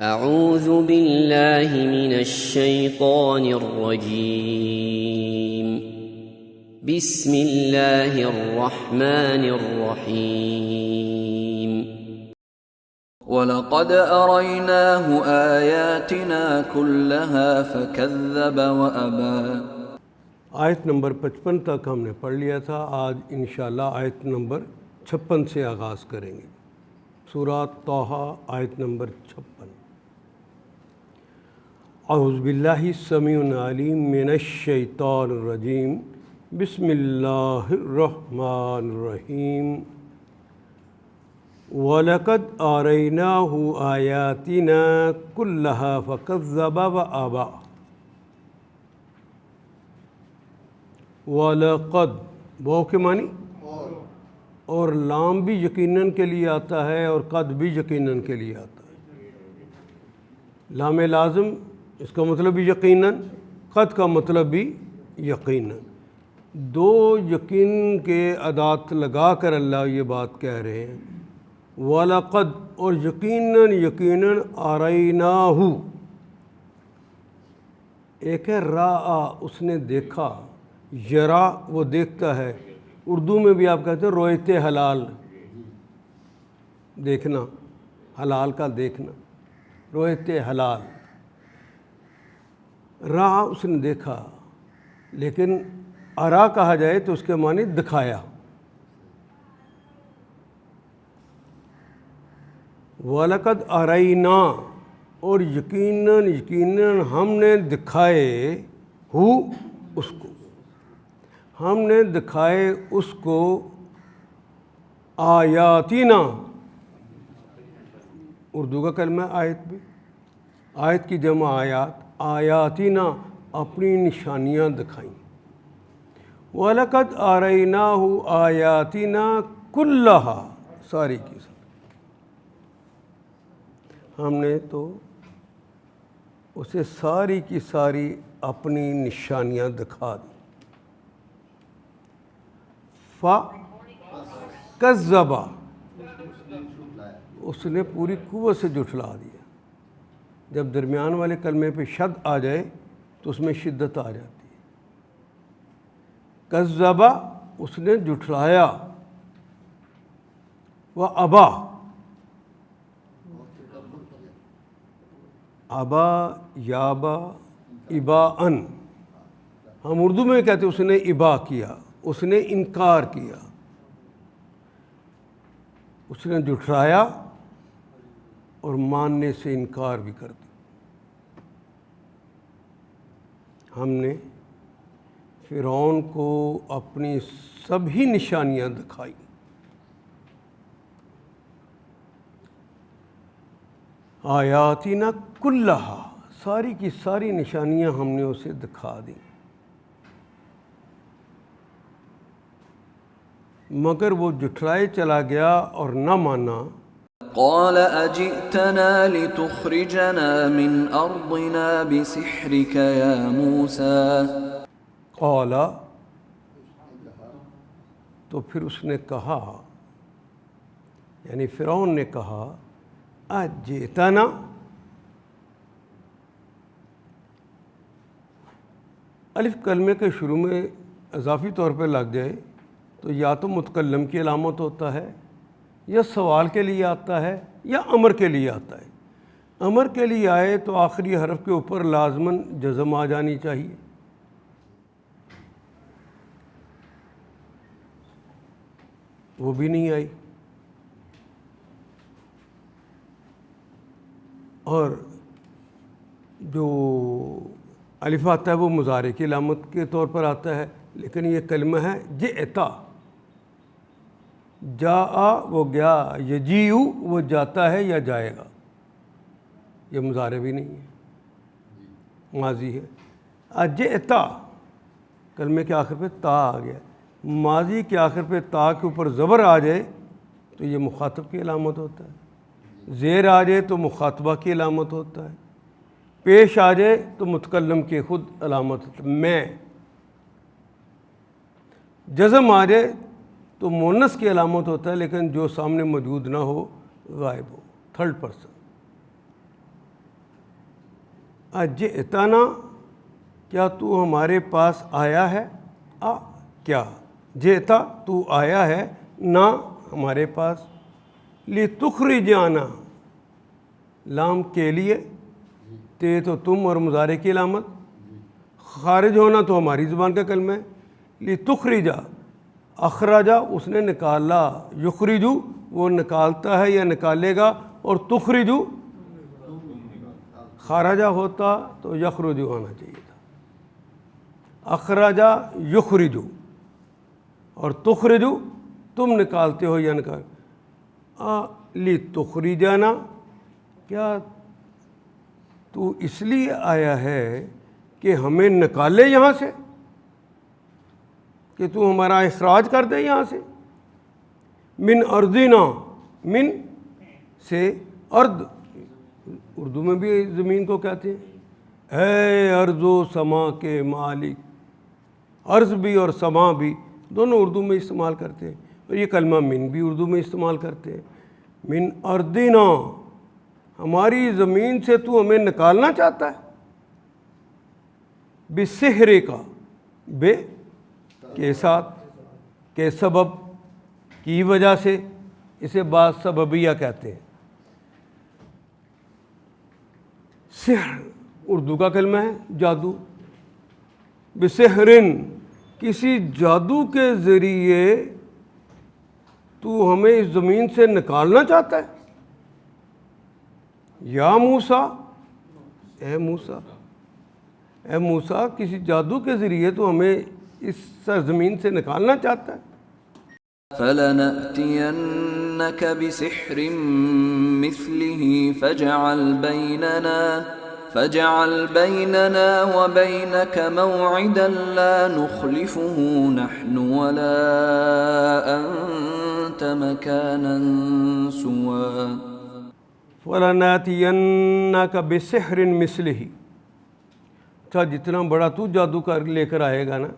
اعوذ باللہ من الشیطان الرجیم بسم اللہ الرحمن الرحیم وَلَقَدْ أَرَيْنَاهُ آيَاتِنَا كُلَّهَا فَكَذَّبَ وَأَبَى۔ آیت نمبر 55 تک ہم نے پڑھ لیا تھا۔ آج انشاءاللہ آیت نمبر 56 سے آغاز کریں گے۔ سورہ طٰہٰ آیت نمبر 56۔ اعوذ باللہ السمیع العلیم من الشیطان الرجیم بسم اللہ الرحمن الرحیم۔ وَلَقَدْ أَرَيْنَاهُ آيَاتِنَا كُلَّهَا فَكَذَّبَ وَأَبَى۔ وَلَقَدْ واو کے معنی اور لام بھی یقیناً کے لیے آتا ہے اور قد بھی یقیناً کے لیے آتا ہے۔ لام لازم اس کا مطلب بھی یقیناً، قد کا مطلب بھی یقیناً، دو یقین کے ادات لگا کر اللہ یہ بات کہہ رہے ہیں۔ وَلَقَدْ اور یقیناً آرَيْنَاهُ، ایک ہے رَأَى اس نے دیکھا، یرا وہ دیکھتا ہے، اردو میں بھی آپ کہتے ہیں رویت حلال، دیکھنا، حلال کا دیکھنا، رویت حلال۔ را اس نے دیکھا، لیکن ارا کہا جائے تو اس کے معنی دکھایا۔ وَلَقَدْ أَرَيْنَا اور یقیناً ہم نے دکھائے اس کو، ہم نے دکھائے اس کو آیاتنا، اردو کا کلمہ آیت بھی، آیت کی جمع آیات، آیاتنا اپنی نشانیاں دکھائیں۔ وَلَقَدْ أَرَيْنَاهُ آیاتنا كُلَّهَا، ساری کی ساری ہم نے تو اسے ساری کی ساری اپنی نشانیاں دکھا دی۔ فَكَذَّبَ اس نے پوری قوت سے جھٹلا دیا۔ جب درمیان والے کلمے پہ شد آ جائے تو اس میں شدت آ جاتی ہے۔ کذب اس نے جھٹلایا، وَأَبَى ابا یابا اباءً، ہم اردو میں کہتے ہیں اس نے ابا کیا، اس نے انکار کیا، اس نے جھٹلایا اور ماننے سے انکار بھی کر دیا۔ ہم نے فرعون کو اپنی سبھی نشانیاں دکھائی۔ آیاتنا کلھا، ساری کی ساری نشانیاں ہم نے اسے دکھا دیں، مگر وہ جھٹلائے چلا گیا اور نہ مانا۔ قال أجئتنا لتخرجنا من أرضنا بسحرك يا موسى۔ قال تو پھر اس نے کہا، یعنی فرعون نے کہا، اجئتنا، الف کلمے کے شروع میں اضافی طور پہ لگ جائے تو یا تو متکلم کی علامت ہوتا ہے، یا سوال کے لیے آتا ہے، یا امر کے لیے آتا ہے۔ امر کے لیے آئے تو آخری حرف کے اوپر لازماً جزم آ جانی چاہیے۔ وہ بھی نہیں آئی، اور جو الف آتا ہے وہ مضارع کی علامت کے طور پر آتا ہے، لیکن یہ کلمہ ہے جئتا، جاء وہ گیا، یجیء وہ جاتا ہے یا جائے گا، یہ مضارع بھی نہیں ہے، ماضی ہے۔ اجئتا کلمے کے آخر پہ تا آ گیا، ماضی کے آخر پہ تا کے اوپر زبر آ جائے تو یہ مخاطب کی علامت ہوتا ہے، زیر آ جائے تو مخاطبہ کی علامت ہوتا ہے، پیش آ جائے تو متکلم کی خود علامت ہوتا ہے، میں۔ جزم آ جائے تو مؤنث کی علامت ہوتا ہے، لیکن جو سامنے موجود نہ ہو، غائب ہو، تھرڈ پرسن۔ اجئتنا کیا تو ہمارے پاس آیا ہے، کیا جئتا تو آیا ہے، نہ ہمارے پاس، لتخرجنا لام کے لیے، تے تو تم اور مضارع کی علامت، خارج ہونا تو ہماری زبان کا کلمہ ہے، لتخرجا اخراجا اس نے نکالا، یخرجو وہ نکالتا ہے یا نکالے گا، اور تخرجو خارجہ ہوتا تو یخرجو آنا چاہیے تھا، اخراجا یخرجو، اور تخرجو تم نکالتے ہو یا نکال، لتخرجنا کیا تو اس لیے آیا ہے کہ ہمیں نکالے یہاں سے، کہ تو ہمارا اخراج کر دے یہاں سے، من ارضنا، من سے، ارض اردو میں بھی زمین کو کہتے ہیں، اے ارض و سما کے مالک، ارض بھی اور سما بھی دونوں اردو میں استعمال کرتے ہیں، اور یہ کلمہ من بھی اردو میں استعمال کرتے ہیں، من ارضنا ہماری زمین سے تو ہمیں نکالنا چاہتا ہے، بسحر کا، بے کے ساتھ، کے سبب کی وجہ سے، اسے بعض سببیہ کہتے ہیں۔ سحر اردو کا کلمہ ہے جادو، بسحرن کسی جادو کے ذریعے تو ہمیں اس زمین سے نکالنا چاہتا ہے، یا موسیٰ اے موسیٰ، اے موسیٰ کسی جادو کے ذریعے تو ہمیں اس سرزمین سے نکالنا چاہتا ہے۔ فَلَنَأْتِيَنَّكَ بِسِحْرٍ مِثْلِهِ فَاجْعَلْ بَيْنَنَا وَبَيْنَكَ مَوْعِدًا لَا نُخْلِفُهُ نَحْنُ وَلَا أَنْتَ مَكَانًا سُوًى فَلَنَأْتِيَنَّكَ بِسِحْرٍ مِثْلِهِ، اچھا جتنا بڑا تو جادو کر لے کر آئے گا نا،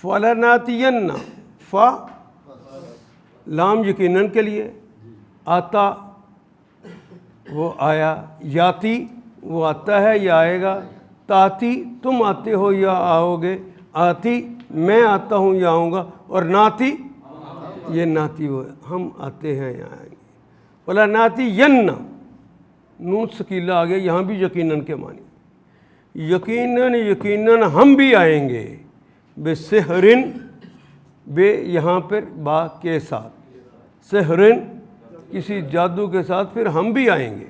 فَلَنَأْتِيَنَّ فا لام یقیناً کے لیے، آتا وہ آیا، یاتی وہ آتا ہے یا آئے گا، تاتی تم آتے ہو یا آؤ گے، آتی میں آتا ہوں یا آؤں گا، اور ناتی یہ ناتی وہ ہم آتے ہیں یا آئیں گے، فَلَنَأْتِيَنَّ نون سکیلہ آگے، یہاں بھی یقیناً کے معنی، یقیناً ہم بھی آئیں گے، بسحرن بے یہاں پر با کے ساتھ، سحرن کسی جادو کے ساتھ، پھر ہم بھی آئیں گے،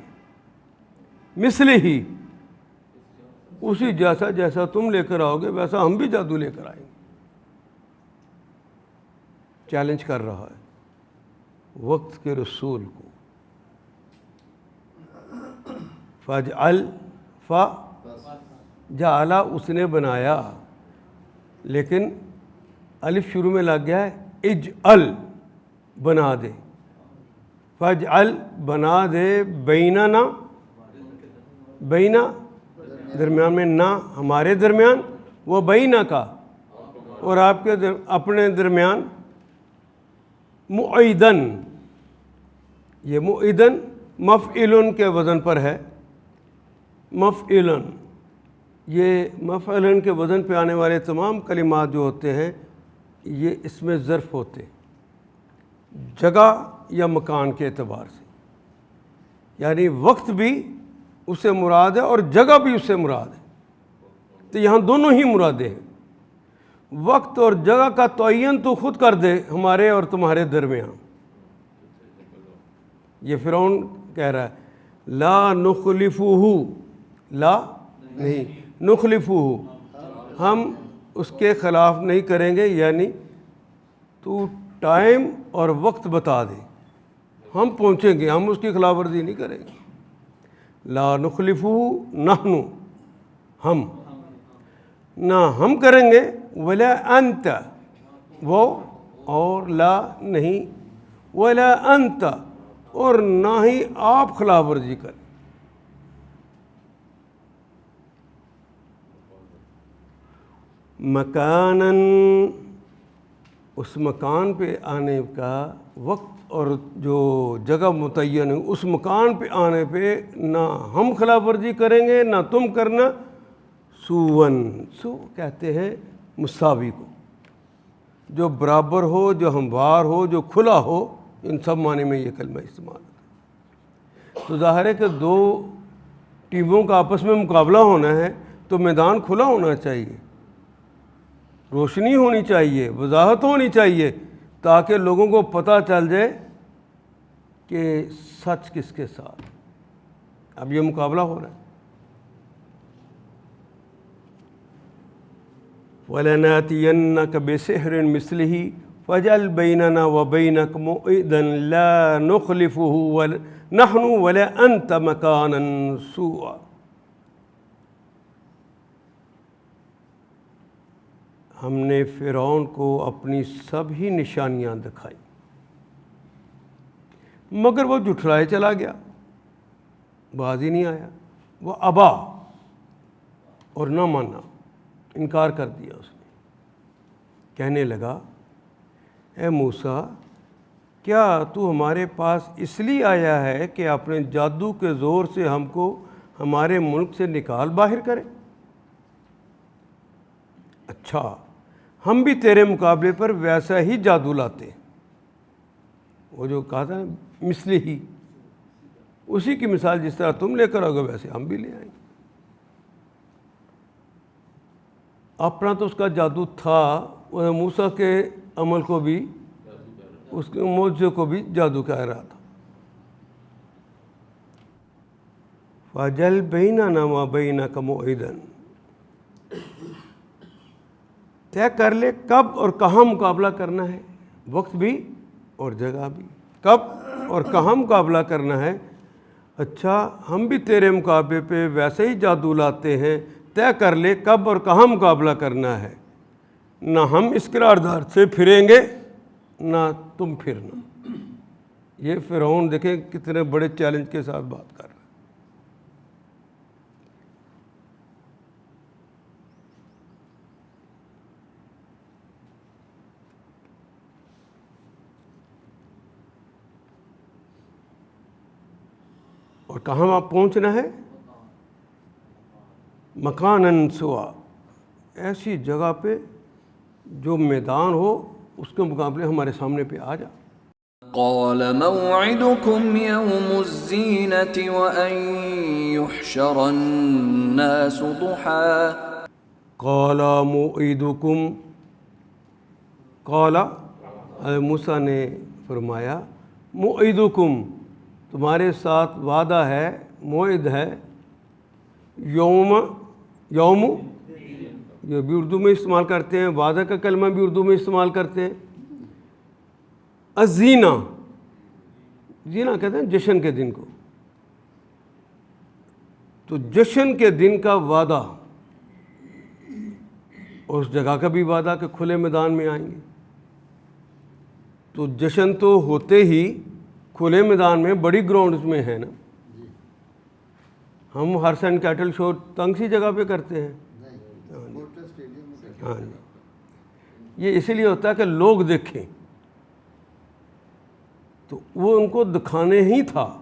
مثل ہی اسی جیسا جیسا تم لے کر آؤ گے ویسا ہم بھی جادو لے کر آئیں گے، چیلنج کر رہا ہے وقت کے رسول کو۔ فَاجْعَلْ فا جعلا اس نے بنایا، لیکن الف شروع میں لگ گیا ہے، اجعل بنا دے، فَاجْعَلْ بنا دے، بیننا بینا درمیان میں نہ ہمارے درمیان، وہ بینا کا اور آپ کے اپنے درمیان، معیدن یہ معیدن مفعلن کے وزن پر ہے، مفعلن یہ مفعلن کے وزن پہ آنے والے تمام کلمات جو ہوتے ہیں یہ اس میں ظرف ہوتے ہیں، جگہ یا مکان کے اعتبار سے، یعنی وقت بھی اس سے مراد ہے اور جگہ بھی اس سے مراد ہے، تو یہاں دونوں ہی مرادیں ہیں، وقت اور جگہ کا تعین تو خود کر دے ہمارے اور تمہارے درمیان، یہ فرعون کہہ رہا ہے، لا نخلفہ، لا نہیں نخلفہ ہم اس کے خلاف نہیں کریں گے، یعنی تو ٹائم اور وقت بتا دے ہم پہنچیں گے، ہم اس کی خلاف ورزی نہیں کریں گے، لا نخلفہ نحن ہم نہ ہم کریں گے، ولا انت وہ اور لا نہیں، ولا انت اور نہ ہی آپ خلاف ورزی کریں، مکاناً اس مکان پہ آنے کا وقت اور جو جگہ متعین ہے اس مکان پہ آنے پہ نہ ہم خلاف ورزی کریں گے نہ تم کرنا، سو کہتے ہیں مساوی کو، جو برابر ہو، جو ہموار ہو، جو کھلا ہو، ان سب معنی میں یہ کلمہ استعمال ہوتا ہے۔ تو ظاہر ہے کہ دو ٹیموں کا آپس میں مقابلہ ہونا ہے تو میدان کھلا ہونا چاہیے، روشنی ہونی چاہیے، وضاحت ہونی چاہیے، تاکہ لوگوں کو پتہ چل جائے کہ سچ کس کے ساتھ۔ اب یہ مقابلہ ہو رہا ہے۔ وَلَنَأْتِيَنَّكَ بِسِحْرٍ مِثْلِهِ فَاجْعَلْ بَيْنَنَا وَبَيْنَكَ مَوْعِدًا لَا نُخْلِفُهُ نَحْنُ وَلَا أَنْتَ مَكَانًا سُوءًا۔ ہم نے فرعون کو اپنی سبھی نشانیاں دکھائی، مگر وہ جھٹلائے چلا گیا، باز ہی نہیں آیا، وہ ابا اور نہ مانا، انکار کر دیا اس نے۔ کہنے لگا اے موسیٰ، کیا تو ہمارے پاس اس لیے آیا ہے کہ اپنے جادو کے زور سے ہم کو ہمارے ملک سے نکال باہر کرے؟ اچھا، ہم بھی تیرے مقابلے پر ویسا ہی جادو لاتے، وہ جو کہا تھا مثلی ہی، اسی کی مثال جس طرح تم لے کر آؤ گے ویسے ہم بھی لے آئیں گے۔ اپنا تو اس کا جادو تھا، وہ موسیٰ کے عمل کو بھی، اس کے معجزے کو بھی جادو کہہ رہا تھا۔ فَاجْعَلْ بَيْنَنَا وَبَيْنَكَ مَوْعِدًا، طے کر لے کب اور کہاں مقابلہ کرنا ہے، وقت بھی اور جگہ بھی، کب اور کہاں مقابلہ کرنا ہے۔ اچھا، ہم بھی تیرے مقابلے پہ ویسے ہی جادو لاتے ہیں، طے کر لے کب اور کہاں مقابلہ کرنا ہے، نہ ہم اس قرارداد سے پھریں گے نہ تم پھرنا۔ یہ فرعون دیکھیں کتنے بڑے چیلنج کے ساتھ بات کر رہا ہے۔ اور کہاں وہاں پہنچنا ہے؟ مکاناً سوا، ایسی جگہ پہ جو میدان ہو، اس کے مقابلے ہمارے سامنے پہ آ جا۔ قال موعدكم يوم الزينة وأن يحشر الناس ضحى۔ قال موعدکم، قال موسیٰ نے فرمایا موعدکم، تمہارے ساتھ وعدہ ہے، موعد ہے، یوم یہ بھی اردو میں استعمال کرتے ہیں، وعدہ کا کلمہ بھی اردو میں استعمال کرتے ہیں۔ الزینہ، زینہ کہتے ہیں جشن کے دن کو، تو جشن کے دن کا وعدہ، اس جگہ کا بھی وعدہ کہ کھلے میدان میں آئیں گے۔ تو جشن تو ہوتے ہی کھلے میدان میں، بڑی گراؤنڈز میں ہے نا۔ ہم ہارس اینڈ کیٹل شو تنگ سی جگہ پہ کرتے ہیں، ہاں جی، یہ اسی لیے ہوتا ہے کہ لوگ دیکھیں، تو وہ ان کو دکھانے ہی تھا۔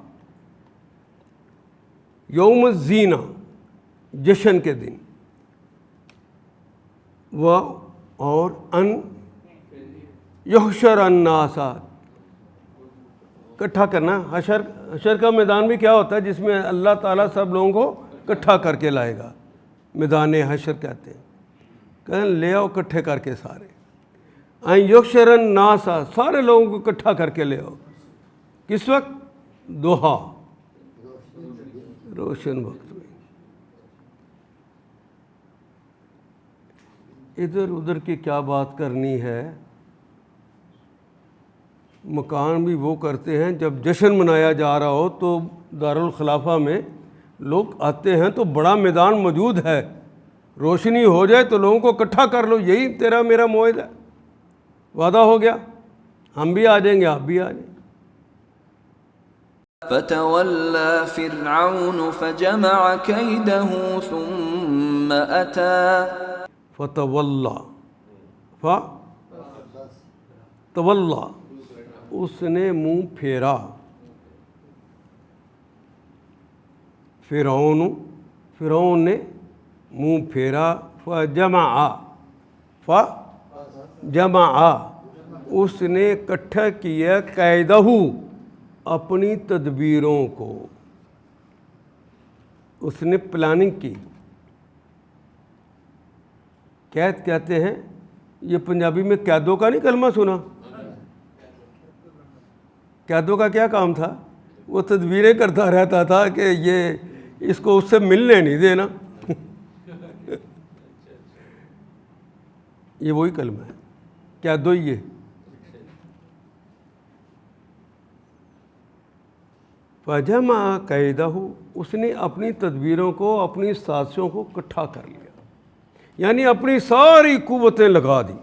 یوم الزینہ، جشن کے دن، وہ اور ان یحشر الناس، اکٹھا کرنا۔ حشر کا میدان بھی کیا ہوتا ہے؟ جس میں اللہ تعالیٰ سب لوگوں کو اکٹھا کر کے لائے گا، میدان حشر کہتے ہیں، کہیں لے آؤ اکٹھے کر کے سارے۔ این یحشر الناس، سارے لوگوں کو اکٹھا کر کے لے آؤ، کس وقت؟ دوحا، روشن وقت میں۔ ادھر ادھر کی کیا بات کرنی ہے، مکان بھی وہ کرتے ہیں جب جشن منایا جا رہا ہو تو دارالخلافہ میں لوگ آتے ہیں تو بڑا میدان موجود ہے، روشنی ہو جائے تو لوگوں کو اکٹھا کر لو، یہی تیرا میرا موعد ہے، وعدہ ہو گیا، ہم بھی آ جائیں گے، آپ بھی آ جائیں۔ فتولى فرعون فجمع كيده ثم أتى۔ فتولى اس نے منہ پھیرا، فرعون نے منہ پھیرا، فجمع اس نے اکٹھا کیا قیدہ اپنی تدبیروں کو، اس نے پلاننگ کی۔ قید کہتے ہیں، یہ پنجابی میں قیدوں کا نہیں کلمہ سنا؟ قیدوں کا کیا کام تھا؟ وہ تدبیریں کرتا رہتا تھا کہ یہ اس کو اس سے ملنے نہیں دینا۔ یہ وہی کلمہ ہے، قیدو یہ۔ فجمع قیدہ، اس نے اپنی تدبیروں کو، اپنی سازشوں کو اکٹھا کر لیا، یعنی اپنی ساری قوتیں لگا دی۔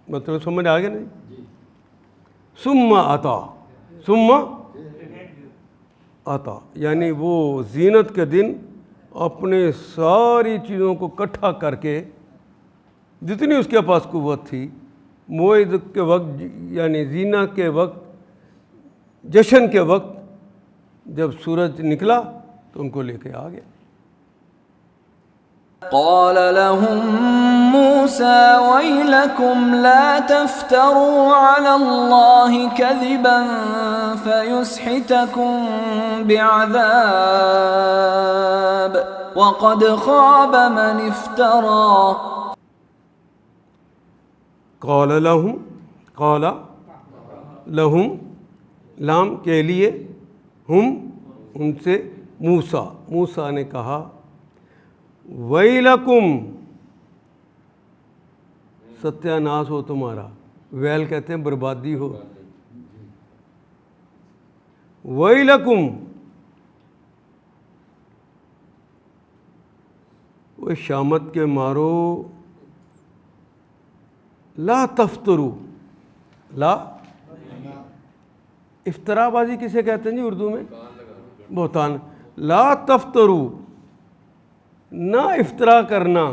مطلب سمجھ آ گیا نہیں؟ ثم آتا یعنی وہ زینت کے دن اپنے ساری چیزوں کو اکٹھا کر کے، جتنی اس کے پاس قوت تھی، موعد کے وقت یعنی زینت کے وقت، جشن کے وقت جب سورج نکلا تو ان کو لے کے آ گیا۔ قال لهم موسى ويلكم لا تفتروا على الله كذبا فيسحتكم بعذاب وقد خاب من افترى۔ قال لهم لام کے لیے، ہم ان سے، موسیٰ نے کہا، ویلکم ستیہ ناس ہو تمہارا، ویل کہتے ہیں بربادی ہو، ویلکم وہ شامت کے مارو، لا تفترو، لا افطرا بازی کسے کہتے ہیں جی اردو میں؟ بہتان۔ لا تفترو، نہ افطرا کرنا،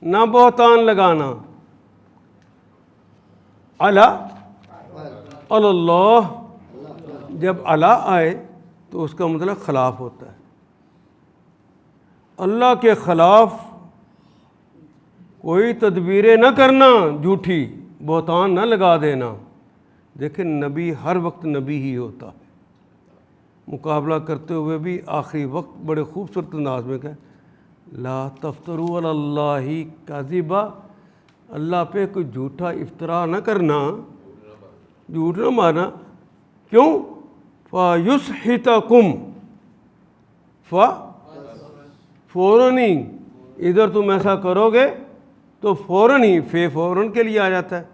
نہ بہتان لگانا، اللہ، جب اللہ آئے تو اس کا مطلب خلاف ہوتا ہے، اللہ کے خلاف کوئی تدبیریں نہ کرنا، جھوٹی بہتان نہ لگا دینا۔ دیکھیں نبی ہر وقت نبی ہی ہوتا ہے، مقابلہ کرتے ہوئے بھی آخری وقت بڑے خوبصورت انداز میں کہ لا تفتروا علی اللہ کذبا، اللہ پہ کوئی جھوٹا افطرا نہ کرنا، جھوٹ نہ مارنا۔ کیوں؟ فَيُسْحِتَكُمْ، فوراً ہی، ادھر تم ایسا کرو گے تو فوراً ہی، فوراً کے لیے آ جاتا ہے۔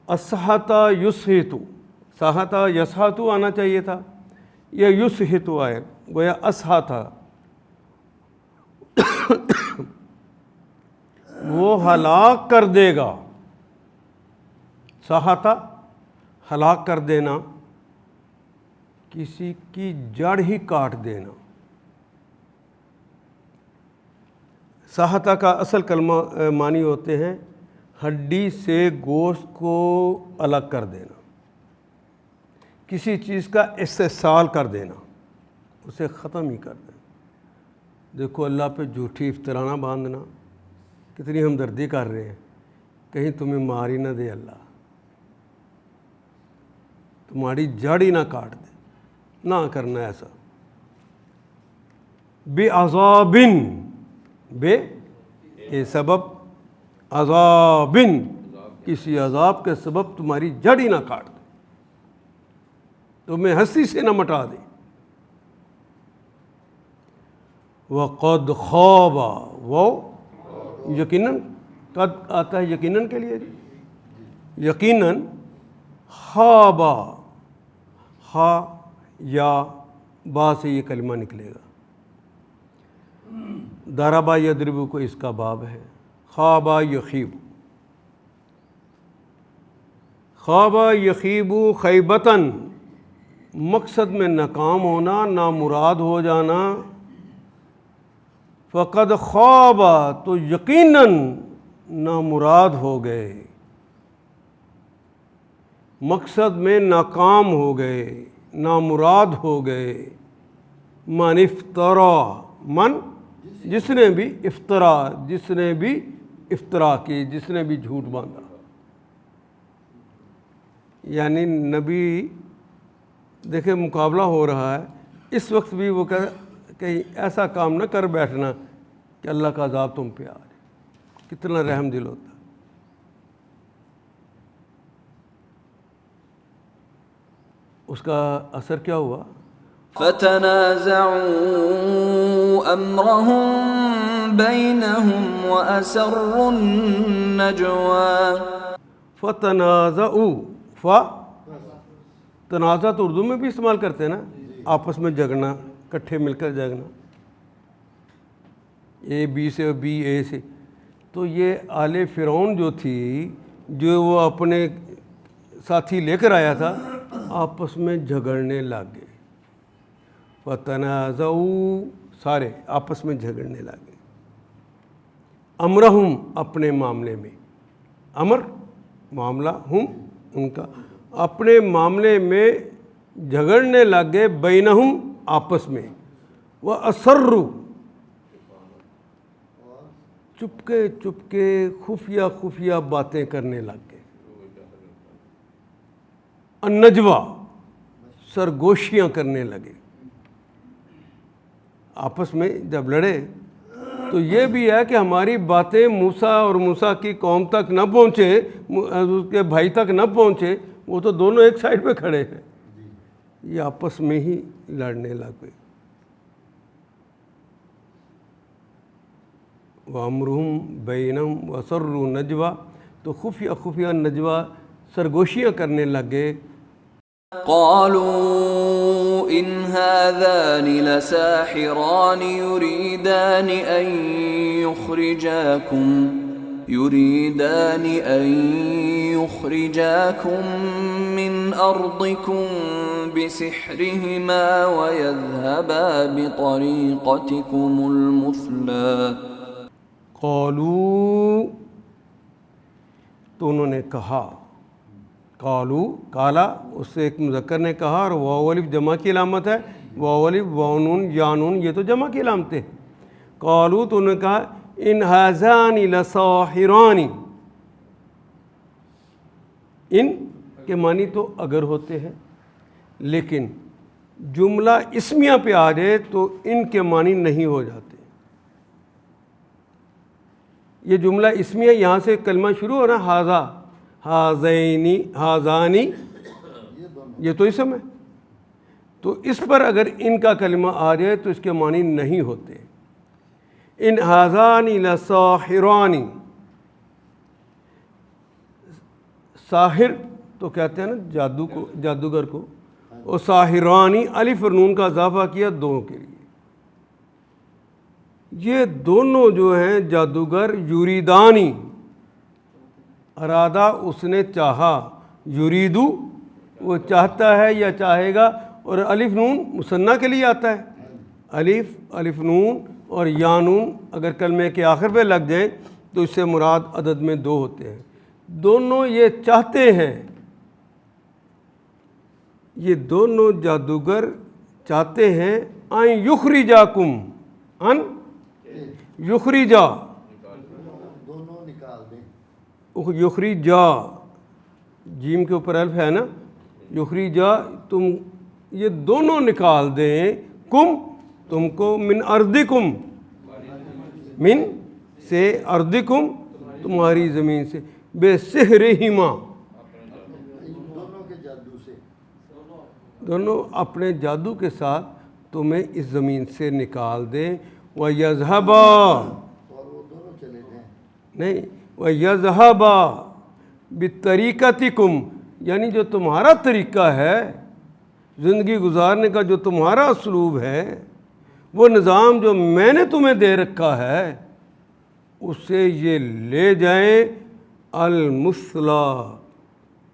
اسحتا یسحتو، سحتا یسحتو آنا چاہیے تھا، یا یسحتو آئے، گویا اسحتا، وہ ہلاک کر دے گا۔ سحتا ہلاک کر دینا، کسی کی جڑ ہی کاٹ دینا۔ سحتا کا اصل کلمہ معنی ہوتے ہیں ہڈی سے گوشت کو الگ کر دینا، کسی چیز کا استحصال کر دینا، اسے ختم ہی کر دینا۔ دیکھو اللہ پہ جھوٹی افطرانہ باندھنا، کتنی ہمدردی کر رہے ہیں، کہیں تمہیں مار ہی نہ دے اللہ، تمہاری جڑ ہی نہ کاٹ دے، نہ کرنا ایسا۔ بے عذابن، بے کے سبب، عذابن کسی عذاب کے سبب تمہاری جڑ ہی نہ کاٹ دے، تمہیں ہستی سے نہ مٹا دے۔ وَقَدْ خَابَ، وہ یقیناً، قد آتا ہے یقیناً کے لیے، یقیناً، خاب، خا یا با سے یہ کلمہ نکلے گا، ضربا یضرب کو اس کا باب ہے، خواب یخیب، خواب یخیب خیبتاً، مقصد میں ناکام ہونا، نامراد ہو جانا، فقد خواب تو یقیناً نامراد ہو گئے، مقصد میں ناکام ہو گئے، نامراد ہو گئے، من افطرا، من جس نے بھی افطرا، جس نے بھی افطرا کی، جس نے بھی جھوٹ باندھا. یعنی نبی دیکھیں مقابلہ ہو رہا ہے، اس وقت بھی وہ کہیں ایسا کام نہ کر بیٹھنا کہ اللہ کا عذاب تم پہ آ جائے. کتنا رحم دل ہوتا ہے. اس کا اثر کیا ہوا؟ فتنازعوا امرهم بينهم واسروا النجوى. فتنازعوا، تنازع تو اردو میں بھی استعمال کرتے ہیں نا، آپس میں جھگڑنا، کٹھے مل کر جھگڑنا، اے بی سے اور بی اے سے. تو یہ آل فرعون جو تھی، جو وہ اپنے ساتھی لے کر آیا تھا، آپس میں جھگڑنے لگ گئے. فتنازعوا، سارے آپس میں جھگڑنے لگ گئے. امرہم، اپنے معاملے میں، امر معاملہ، ہم ان کا، اپنے معاملے میں جھگڑنے لگ گئے. بینہم، آپس میں. وَأَسَرُّوا، چپکے چپکے خفیہ خفیہ باتیں کرنے لگ گئے. النجوہ، سرگوشیاں کرنے لگے. آپس میں جب لڑے تو یہ بھی ہے کہ ہماری باتیں موسیٰ اور موسیٰ کی قوم تک نہ پہنچے، اس کے بھائی تک نہ پہنچے. وہ تو دونوں ایک سائڈ پہ کھڑے ہیں، یہ آپس میں ہی لڑنے لگ گئے. وَأَمْرُهُمْ بَيْنَهُمْ وَأَسَرُّوا نَجْوَى، تو خفیہ خفیہ نجوہ، سرگوشیاں کرنے لگے. قالوا إن هذان لساحران يريدان أن يخرجاكم من أرضكم بسحرهما ويذهبا بطريقتكم المثلى. قالوا، تو انہوں نے کہا، قالو، کالا، اس سے ایک مذکر نے کہا، اور واو الف جمع کی علامت ہے. واو الف، واو نون، یا نون، یہ تو جمع کی علامتیں ہیں. قالو، تو انہوں نے کہا ان ہذان لساحران، ان کے معنی تو اگر ہوتے ہیں، لیکن جملہ اسمیہ پہ آ جائے تو ان کے معنی نہیں ہو جاتے. یہ جملہ اسمیہ، یہاں سے کلمہ شروع ہو رہا، ہاذا، ہاذینی، ہاذانی، یہ تو اسم ہے. تو اس پر اگر ان کا کلمہ آ جائے تو اس کے معنی نہیں ہوتے. ان ہاذان لساحران، ساحر تو کہتے ہیں نا جادو کو، جادوگر کو. اور ساحرانی، الف اور نون کا اضافہ کیا دونوں کے لیے. یہ دونوں جو ہیں جادوگر، یریدانی، ارادہ اس نے چاہا، یریدو وہ چاہتا ہے یا چاہے گا. اور الف نون مثنیٰ کے لیے آتا ہے. الف نون اور یا نون اگر کلمے کے آخر پہ لگ جائیں تو اس سے مراد عدد میں 2 ہوتے ہیں. دونوں یہ چاہتے ہیں، یہ دونوں جادوگر چاہتے ہیں ان یخرجاکم، ان یخرجا، دونوں نکال دیں. یخرجا، جیم کے اوپر الف ہے نا، یخرجا، تم یہ دونوں نکال دیں، کم، تم کو، من ارضکم، من سے، ارضکم تمہاری زمین سے، بے سحرہما، دونوں کے جادو سے، دونوں اپنے جادو کے ساتھ تمہیں اس زمین سے نکال دیں. وَيَذْهَبَا، اور وہ دونوں چلے جائیں. نہیں، وَيَذْهَبَا بِطَرِيقَتِكُمْ، یعنی جو تمہارا طریقہ ہے زندگی گزارنے کا، جو تمہارا اسلوب ہے، وہ نظام جو میں نے تمہیں دے رکھا ہے، اس سے یہ لے جائیں. المثلا،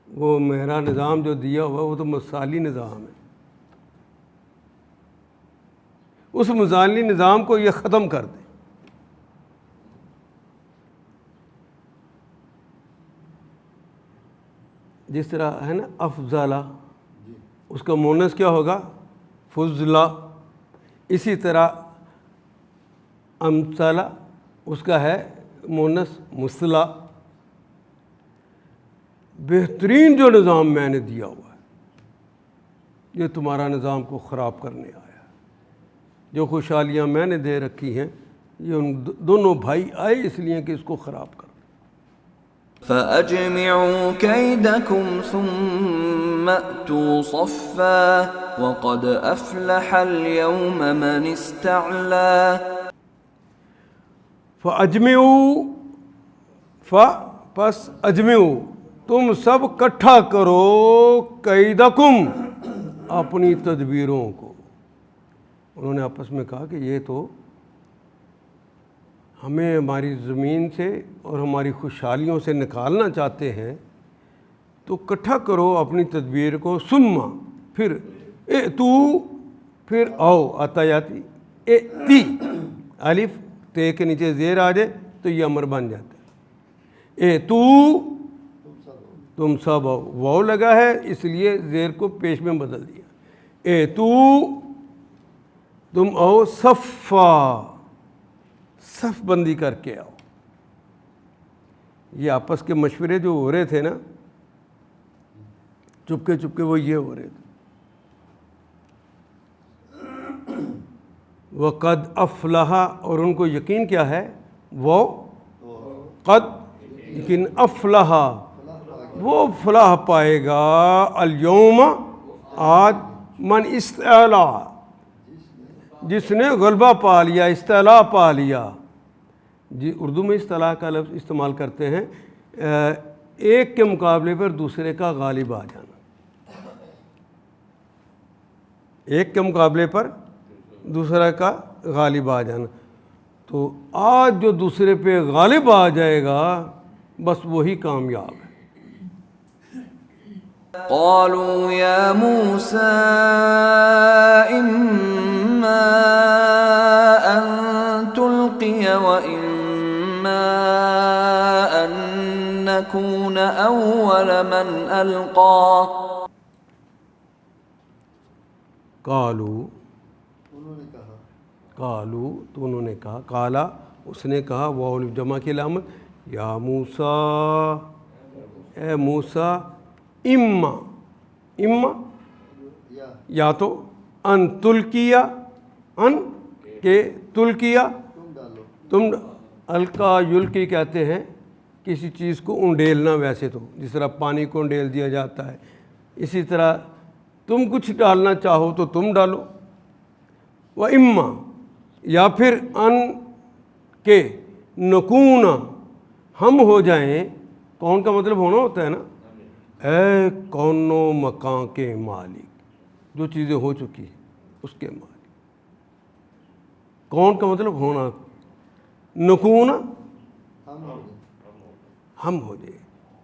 وہ میرا نظام جو دیا ہوا وہ تو مثالی نظام ہے. اس مثالی نظام کو یہ ختم کر دیں. جس طرح ہے نا افضلہ، اس کا مونس کیا ہوگا؟ فضلہ. اسی طرح امثلہ، اس کا ہے مونس مثلا. بہترین جو نظام میں نے دیا ہوا ہے، یہ تمہارا نظام کو خراب کرنے آیا. جو خوشحالیاں میں نے دے رکھی ہیں، یہ ان دونوں بھائی آئے اس لیے کہ اس کو خراب کر. فَأَجْمِعُوا كَيْدَكُمْ ثُمَّ أْتُوا صَفًّا وَقَدْ أَفْلَحَ الْيَوْمَ مَنِ اسْتَعْلَى. فَأَجْمِعُوا، پس اجمعوا، تم سب کٹھا کرو، کیدکم، اپنی تدبیروں کو. انہوں نے آپس میں کہا کہ یہ تو ہمیں ہماری زمین سے اور ہماری خوشحالیوں سے نکالنا چاہتے ہیں، تو کٹھا کرو اپنی تدبیر کو. ثم، پھر تو، پھر آؤ، آتا جاتی تی، الف تے کے نیچے زیر آ جائے تو یہ امر بن جاتا ہے. تو تم سب آؤ، واو لگا ہے اس لیے زیر کو پیش میں بدل دیا. تو تم آؤ، صفا، صف بندی کر کے آؤ. یہ آپس کے مشورے جو ہو رہے تھے نا، چپکے چپکے، وہ یہ ہو رہے تھے. وَقَدْ أَفْلَحَ، اور ان کو یقین کیا ہے؟ وہ قد، لیکن افلح، وہ فلاح پائے گا. اليوم، آج، من استعلا، جس نے غلبہ پا لیا، استعلا پا لیا. جی اردو میں اصطلاح کا لفظ استعمال کرتے ہیں، ایک کے مقابلے پر دوسرے کا غالب آ جانا. ایک کے مقابلے پر دوسرا کا غالب آ جانا. تو آج جو دوسرے پہ غالب آ جائے گا بس وہی کامیاب ہے. قالوا يا موسى إما أن تلقي وإما أن نكون أول من ألقى. قالوا، انہوں نے کہا، قالوا تو انہوں نے کہا، قالا اس نے کہا، واو جمع کی علامت، یا موسیٰ، اے موسیٰ، اما، اما یا تو، ان تلکیا، ان کے تلکیا، تم ڈالو. تم، القا یلکی کہتے ہیں کسی چیز کو انڈیلنا. ویسے تو جس طرح پانی کو انڈیل دیا جاتا ہے، اسی طرح تم کچھ ڈالنا چاہو تو تم ڈالو. و اما، یا پھر ان کے نکون، ہم ہو جائیں. کون کا مطلب ہونا ہوتا ہے نا، اے کون و مکان کے مالک، جو چیزیں ہو چکی اس کے مالک. کون کا مطلب ہونا، نکون ہم ہو جائے.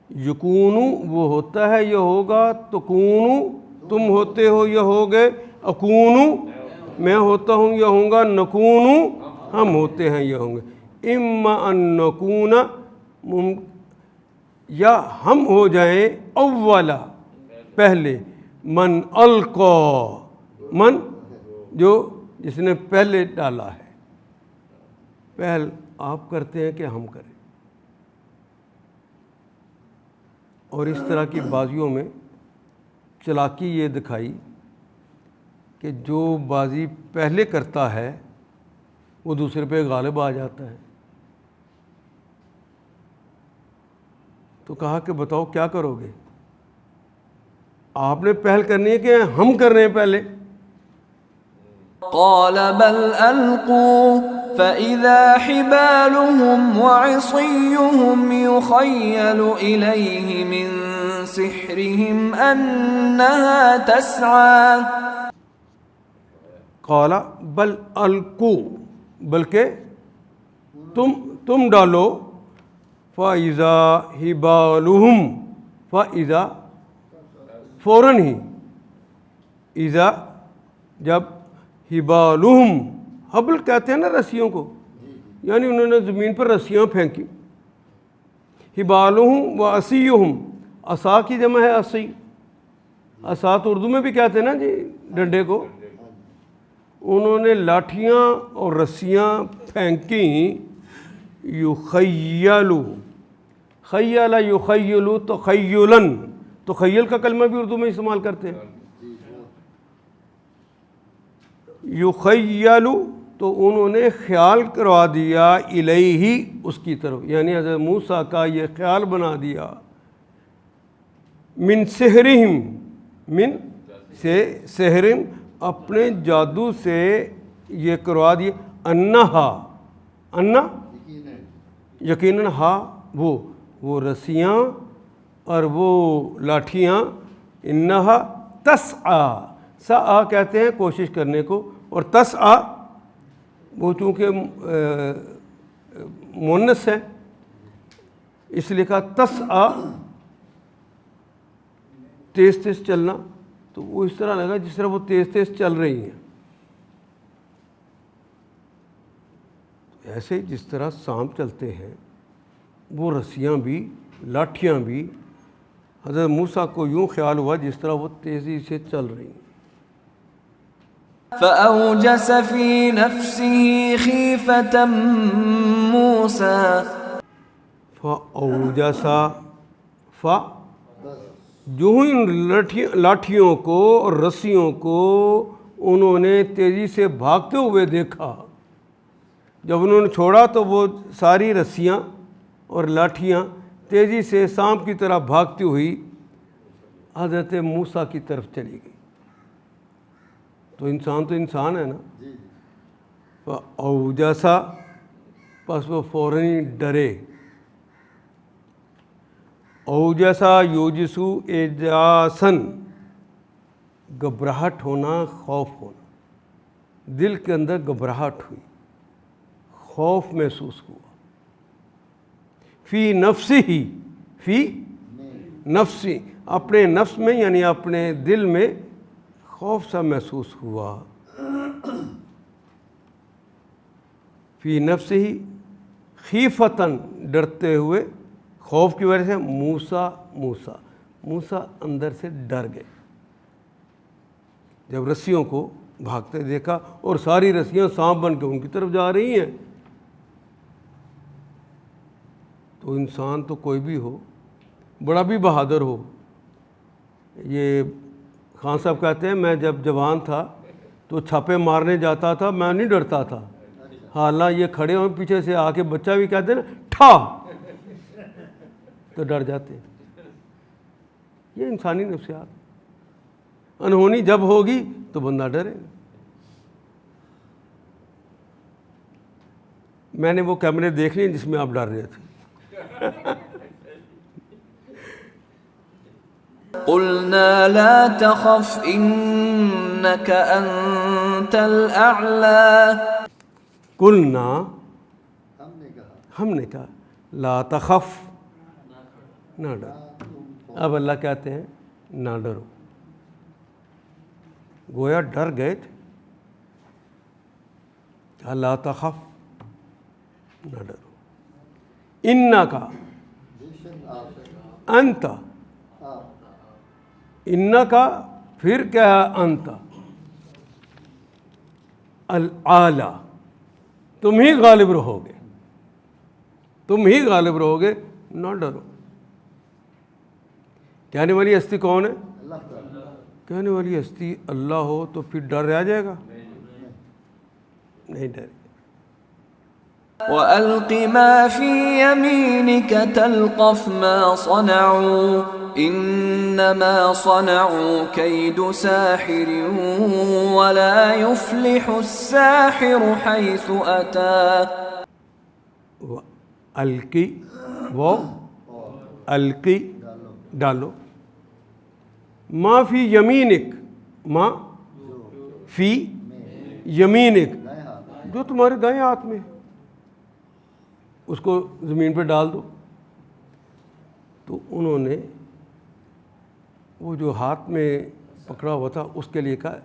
یکونو وہ ہوتا ہے، یہ ہوگا. تکونو تم ہوتے ہو، یہ ہو گئے. اکونو میں ہوتا ہوں، یہ ہوں گا. نکونو ہم ہوتے ہیں، یہ ہوں گے. اما ان نکون، یا ہم ہو جائیں اولا پہلے. من القا، من جو جس نے پہلے ڈالا ہے. پہل آپ کرتے ہیں کہ ہم کریں. اور اس طرح کی بازیوں میں چلاکی یہ دکھائی کہ جو بازی پہلے کرتا ہے وہ دوسرے پہ غالب آ جاتا ہے. تو کہا کہ بتاؤ کیا کرو گے؟ آپ نے پہل کرنی ہے کہ ہم کر رہے ہیں پہلے؟ قال بل ألقوا فإذا حبالهم وعصيهم يخيل إليه من سحرهم أنها تسعى. قال بل القوا، بلکہ تم ڈالو. فَإِذَا حِبَالُهُمْ، فَإِذَا فوراً ہی، اذا جب، حبالہم، حبل کہتے ہیں نا رسیوں کو، یعنی انہوں نے زمین پر رسیاں پھینکی. حبالہم و عصیہم، عصا کی جمع ہے عصی. عصا تو اردو میں بھی کہتے ہیں نا جی ڈنڈے کو. انہوں نے لاٹھیاں اور رسیاں پھینکیں. یخیلو، خیل یخیلو تو خیلن، تو خیل کا کلمہ بھی اردو میں استعمال کرتے ہیں. یخیلو تو انہوں نے خیال کروا دیا الیہ اس کی طرف، یعنی حضرت موسیٰ کا یہ خیال بنا دیا. من سحرہم، من سے سحرہم اپنے جادو سے یہ کروا دیا. انہا، انا یقیناً ہا وہ رسیاں اور وہ لاٹھیاں. انہا تسعی، سعی کہتے ہیں کوشش کرنے کو، اور تسعی وہ چونکہ مؤنث ہے اس لیے کہا تسعی، تیز تیز چلنا. تو وہ اس طرح لگا جس طرح وہ تیز تیز چل رہی ہیں. ایسے جس طرح سانپ چلتے ہیں وہ رسیاں بھی لاٹھیاں بھی حضرت موسیٰ کو یوں خیال ہوا جس طرح وہ تیزی سے چل رہی ہیں. فأوجس في نفسه خيفة موسى. فأوجسا، جو ہی ان لاٹھیوں کو اور رسیوں کو انہوں نے تیزی سے بھاگتے ہوئے دیکھا، جب انہوں نے چھوڑا تو وہ ساری رسیاں اور لاٹھیاں تیزی سے سانپ کی طرح بھاگتی ہوئی حضرت موسیٰ کی طرف چلی گئی. تو انسان ہے نا. اوجسا پس وہ فوراً ڈرے. اوجسا یوجسو اجاسن، گھبراہٹ ہونا، خوف ہونا. دل کے اندر گھبراہٹ ہوئی، خوف محسوس ہوا. فی نفسی ہی، فی نفسی اپنے نفس میں یعنی اپنے دل میں خوف سا محسوس ہوا. فی نفسی ہی خیفتاً ڈرتے ہوئے، خوف کی وجہ سے. موسیٰ اندر سے ڈر گئے جب رسیوں کو بھاگتے دیکھا اور ساری رسیاں سانپ بن کے ان کی طرف جا رہی ہیں. تو انسان تو کوئی بھی ہو، بڑا بھی بہادر ہو. یہ خان صاحب کہتے ہیں میں جب جوان تھا تو چھاپے مارنے جاتا تھا، میں نہیں ڈرتا تھا. حالانکہ یہ کھڑے ہوئے پیچھے سے آ کے بچہ بھی کہتے ہیں نا ٹھا، تو ڈر جاتے ہیں. یہ انسانی نفسیات. انہونی جب ہوگی تو بندہ ڈرے. میں نے وہ کیمرے دیکھ لیے جس میں آپ ڈر رہے تھے. قلنا لا تخف انك انت الاعلى. قلنا ہم نے کہا لا تخف، نہ ڈر. اب اللہ کہتے ہیں نہ ڈرو. گویا ڈر گئے تھے. کہا لا تخف، نہ ڈرو. انکا، انت، انکا پھر کیا ہے انت، الاعلی، تم ہی غالب رہو گے، تم ہی غالب رہو گے، نہ ڈرو. کہنے والی ہستی کون ہے؟ کہنے والی ہستی اللہ ہو تو پھر ڈر رہ جائے گا؟ نہیں ڈرے. وَأَلْقِ مَا فِي يَمِينِكَ تَلْقَفْ مَا صَنَعُوا إِنَّمَا صَنَعُوا كَيْدُ سَاحِرٍ وَلَا يُفْلِحُ السَّاحِرُ حَيْثُ أَتَى. القی، وہ القی ڈالو. ما فی یمینک، ما فی یمینک جو تمہارے دائیں ہاتھ میں، اس کو زمین پہ ڈال دو. تو انہوں نے وہ جو ہاتھ میں پکڑا ہوا تھا اس کے لیے کہا،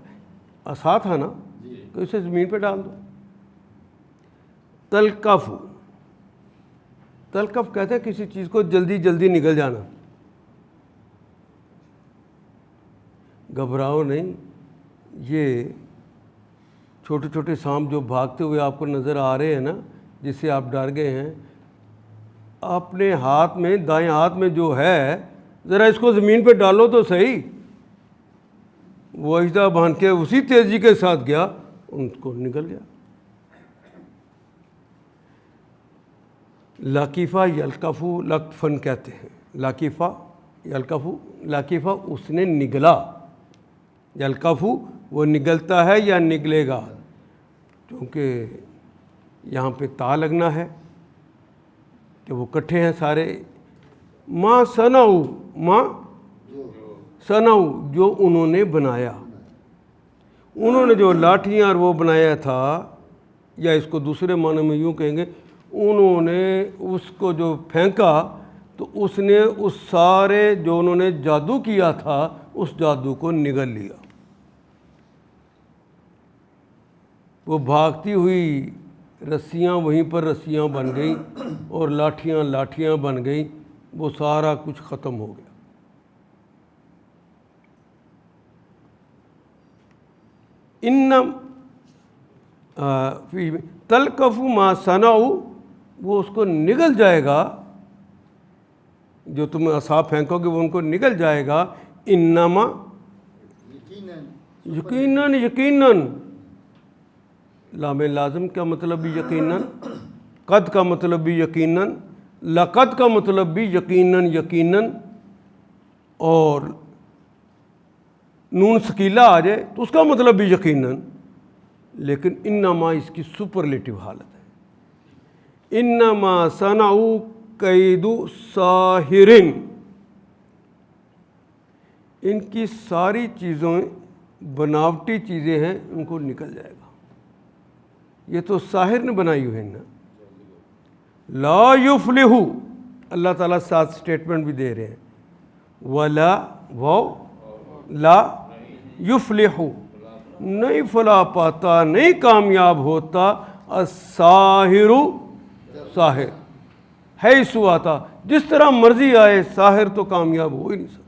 عصا تھا نا، تو اسے زمین پہ ڈال دو. تلقف، تلقف کہتے ہیں کسی چیز کو جلدی جلدی نگل جانا. گھبراؤ نہیں، یہ چھوٹے چھوٹے سانپ جو بھاگتے ہوئے آپ کو نظر آ رہے ہیں نا، جس سے آپ ڈر گئے ہیں، اپنے ہاتھ میں، دائیں ہاتھ میں جو ہے، ذرا اس کو زمین پہ ڈالو تو صحیح۔ وہ اژدہا بن کے اسی تیزی کے ساتھ گیا، ان کو نکل گیا۔ لاکیفہ یلکفو لکفن کہتے ہیں، لاکیفہ یلکفو، لاکیفہ اس نے نگلا، یلکفو وہ نگلتا ہے یا نگلے گا، کیونکہ یہاں پہ تا لگنا ہے کہ وہ کٹھے ہیں سارے۔ ما صنعوا، ما صنعوا جو انہوں نے بنایا، انہوں نے جو لاٹھیاں اور وہ بنایا تھا، یا اس کو دوسرے معنی میں یوں کہیں گے، انہوں نے اس کو جو پھینکا تو اس نے اس سارے جو انہوں نے جادو کیا تھا اس جادو کو نگل لیا۔ وہ بھاگتی ہوئی رسیاں وہیں پر رسیاں بن گئیں اور لاٹھیاں لاٹھیاں بن گئیں، وہ سارا کچھ ختم ہو گیا۔ تلقف ما صنعوا، وہ اس کو نگل جائے گا، جو تم عصا پھینکو گے وہ ان کو نگل جائے گا۔ انما یقیناً، یقیناً لام لازم کا مطلب بھی یقیناً، قد کا مطلب بھی یقیناً، لقد کا مطلب بھی یقیناً یقیناً، اور نون ثقیلہ آ جائے تو اس کا مطلب بھی یقیناً، لیکن انما اس کی سپرلیٹو حالت ہے۔ انما صنعوا کید ساحر، ان کی ساری چیزیں بناوٹی چیزیں ہیں، ان کو نکل جائے گا۔ یہ تو ساحر نے بنائی ہوئی ہے نا۔ لا یفلح، اللہ تعالیٰ ساتھ سٹیٹمنٹ بھی دے رہے ہیں، ولا وہ لا یفلح، نہیں فلاح پاتا، نہیں کامیاب ہوتا، الساحر، ساحر، حیث آتا، جس طرح مرضی آئے، ساحر تو کامیاب ہو ہی نہیں سکتا۔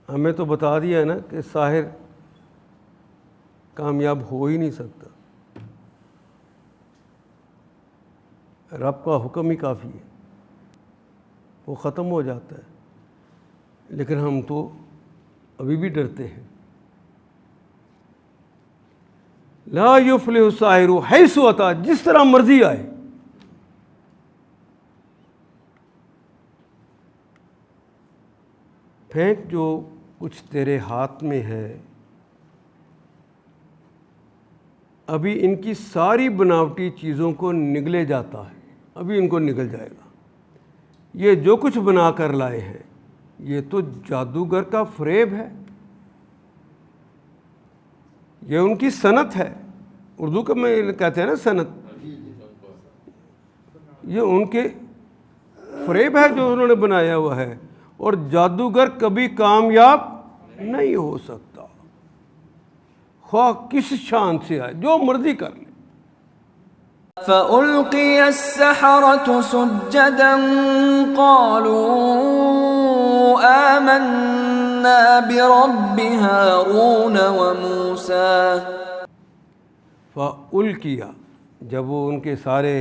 ہمیں تو بتا دیا ہے نا کہ ساحر کامیاب ہو ہی نہیں سکتا، رب کا حکم ہی کافی ہے، وہ ختم ہو جاتا ہے، لیکن ہم تو ابھی بھی ڈرتے ہیں۔ لا یفلح الساحر حیث اتی، جس طرح مرضی آئے۔ پھینک جو کچھ تیرے ہاتھ میں ہے، ابھی ان کی ساری بناوٹی چیزوں کو نگلے جاتا ہے، ابھی ان کو نگل جائے گا۔ یہ جو کچھ بنا کر لائے ہیں یہ تو جادوگر کا فریب ہے، یہ ان کی صنعت ہے، اردو کا میں کہتے ہیں نا صنعت، یہ ان کے فریب ہے جو انہوں نے بنایا ہوا ہے، اور جادوگر کبھی کامیاب نہیں ہو سکتا، خواہ کس شان سے آئے، جو مرضی کر لے۔ فَأُلْقِيَ السَّحَرَةُ سُجَّدًا قَالُوا آمَنَّا بِرَبِّ هَارُونَ وَمُوسَىٰ۔ فَأُلْقِيَ، جب وہ ان کے سارے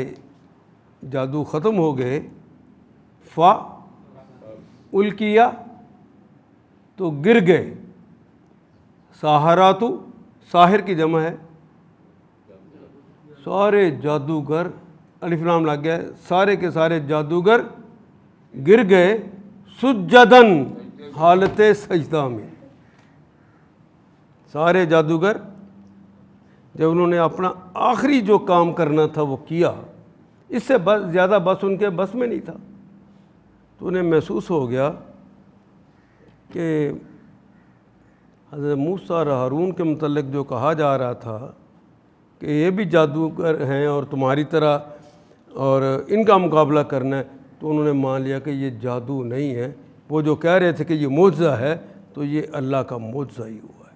جادو ختم ہو گئے، فَأُلْقِيَ تو گر گئے، ساحراتو ساحر کی جمع ہے، سارے جادوگر، الف لام لگ گیا، سارے کے سارے جادوگر گر گئے، سجدن حالت سجدہ میں۔ سارے جادوگر جب انہوں نے اپنا آخری جو کام کرنا تھا وہ کیا، اس سے زیادہ بس ان کے بس میں نہیں تھا، تو انہیں محسوس ہو گیا کہ حضرت موسیٰ اور ہارون کے متعلق جو کہا جا رہا تھا کہ یہ بھی جادوگر ہیں اور تمہاری طرح، اور ان کا مقابلہ کرنا ہے، تو انہوں نے مان لیا کہ یہ جادو نہیں ہے، وہ جو کہہ رہے تھے کہ یہ معجزہ ہے تو یہ اللہ کا معجزہ ہی ہوا ہے،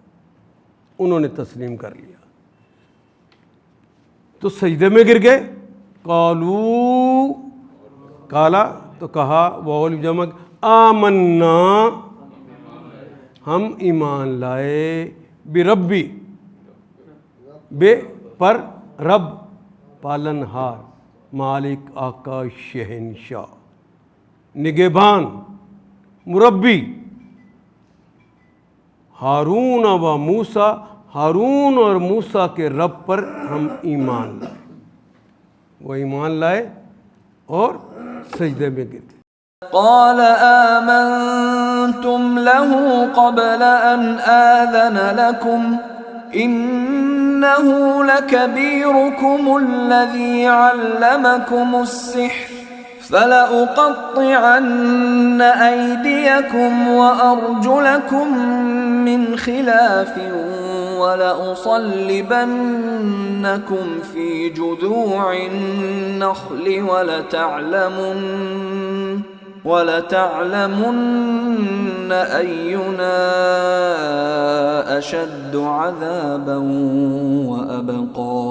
انہوں نے تسلیم کر لیا، تو سجدے میں گر گئے۔ قالو، کالا تو کہا، واول جمع آمنا ہم ایمان لائے، بربی بے پر رب، پالن ہار، مالک، آقا، شہنشاہ، نگہبان، مربی، ہارون و موسیٰ، ہارون اور موسیٰ کے رب پر ہم ایمان لائے۔ وہ ایمان لائے اور سجدے میں گر گئے۔ قال آمنتم له قبل أن آذن لكم إنه لكبيركم الذي علمكم السحر فلأقطعن أيديكم وأرجلكم من خلاف ولأصلبنكم في جذوع النخل ولتعلمن أينا أشد عذابا وأبقى۔